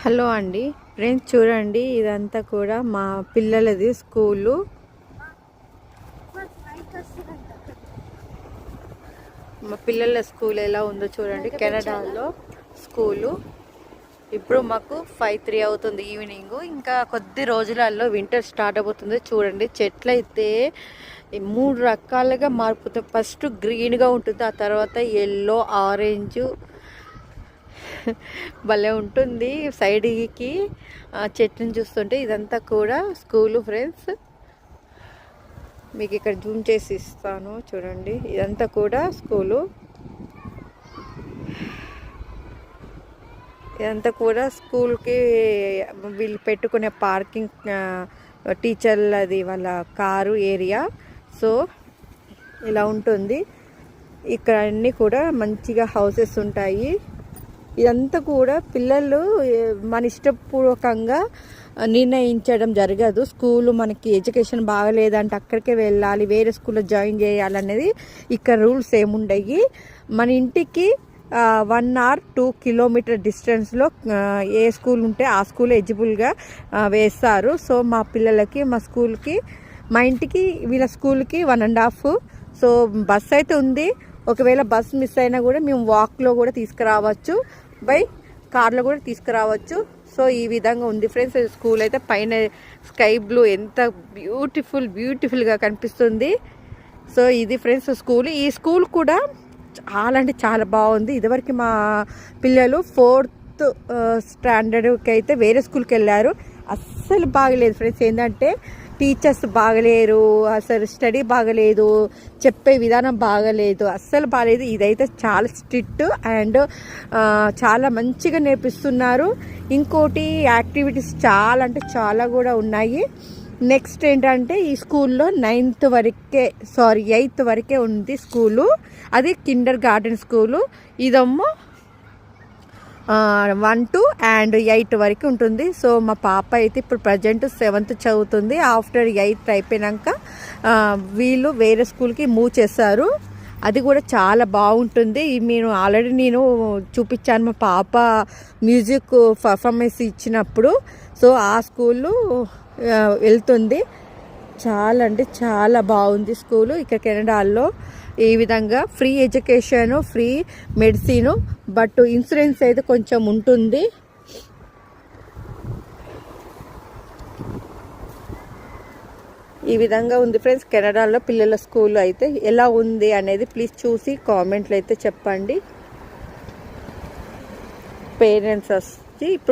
Hello అండి friends, చూడండి ఇదంతా కూడా మా పిల్లలది స్కూలు. మా పిల్లల స్కూల్ ఎలా ఉందో చూడండి. కెనడాలో స్కూలు. ఇప్పుడు మాకు 5:03 అవుతుంది ఈవినింగ్. ఇంకా కొద్ది రోజులలో వింటర్ స్టార్ట్ అయిపోతుంది. చూడండి చెట్లు అయితే 3 రకాలుగా మారిపోతాయి. ఫస్ట్ గ్రీన్గా ఉంటుంది, ఆ తర్వాత ఎల్లో, ఆరెంజ్ భలే ఉంటుంది. సైడ్కి చెట్టుని చూస్తుంటే ఇదంతా కూడా స్కూలు ఫ్రెండ్స్. మీకు ఇక్కడ జూమ్ చేసి ఇస్తాను చూడండి. ఇదంతా కూడా స్కూలు. ఇదంతా కూడా స్కూల్కి వీళ్ళు పెట్టుకునే పార్కింగ్, టీచర్లది వాళ్ళ కారు ఏరియా. సో ఇలా ఉంటుంది. ఇక్కడ అన్నీ కూడా మంచిగా హౌసెస్ ఉంటాయి. ఇదంతా కూడా పిల్లలు మన ఇష్టపూర్వకంగా నిర్ణయించడం జరగదు. స్కూలు మనకి ఎడ్యుకేషన్ బాగలేదంటే అక్కడికే వెళ్ళాలి, వేరే స్కూల్లో జాయిన్ చేయాలనేది ఇక్కడ రూల్స్ ఏముండయి. మన ఇంటికి 1 or 2 కిలోమీటర్ డిస్టెన్స్లో ఏ స్కూల్ ఉంటే ఆ స్కూల్ ఎలిజిబుల్గా వేస్తారు. సో మా పిల్లలకి మా ఇంటికి వీళ్ళ స్కూల్కి 1.5. సో బస్ అయితే ఉంది. ఒకవేళ బస్ మిస్ అయినా కూడా మేము వాక్లో కూడా తీసుకురావచ్చు, బై కార్లో కూడా తీసుకురావచ్చు. సో ఈ విధంగా ఉంది ఫ్రెండ్స్. స్కూల్ అయితే పైన స్కై బ్లూ ఎంత బ్యూటిఫుల్గా కనిపిస్తుంది. సో ఇది ఫ్రెండ్స్ స్కూల్. ఈ స్కూల్ కూడా చాలా అంటే చాలా బాగుంది. ఇదివరకు మా పిల్లలు 4th స్టాండర్డ్కి అయితే వేరే స్కూల్కి వెళ్ళారు. అస్సలు బాగలేదు ఫ్రెండ్స్. ఏంటంటే టీచర్స్ బాగలేరు, అసలు స్టడీ బాగలేదు, చెప్పే విధానం బాగలేదు, అస్సలు బాగలేదు. ఇదైతే చాలా స్ట్రిక్ట్ అండ్ చాలా మంచిగా నేర్పిస్తున్నారు. ఇంకోటి యాక్టివిటీస్ చాలా అంటే చాలా కూడా ఉన్నాయి. నెక్స్ట్ ఏంటంటే ఈ స్కూల్లో 8th వరకే ఉంది స్కూలు. అది కిండర్ గార్డెన్ స్కూలు. ఇదేమో 1 to 8 వరకు ఉంటుంది. సో మా పాప అయితే ఇప్పుడు ప్రజెంట్ 7th చదువుతుంది. ఆఫ్టర్ 8th అయిపోయాక వీళ్ళు వేరే స్కూల్కి మూవ్ చేస్తారు. అది కూడా చాలా బాగుంటుంది. ఆల్రెడీ నేను చూపించాను మా పాప మ్యూజిక్ పర్ఫార్మెన్స్ ఇచ్చినప్పుడు. సో ఆ స్కూల్లో వెళ్తుంది. చాలా అంటే చాలా బాగుంది స్కూలు. ఇక్కడ కెనడాలో ఈ విధంగా free education, free medicine, but insurance అయితే కొంచెం ఉంటుంది. ఈ విధంగా ఉంది ఫ్రెండ్స్ కెనడాలో పిల్లల స్కూల్ అయితే. ఎలా ఉంది అనేది ప్లీజ్ చూసి కామెంట్లు అయితే చెప్పండి. పేరెంట్స్ వచ్చి ఇప్పుడు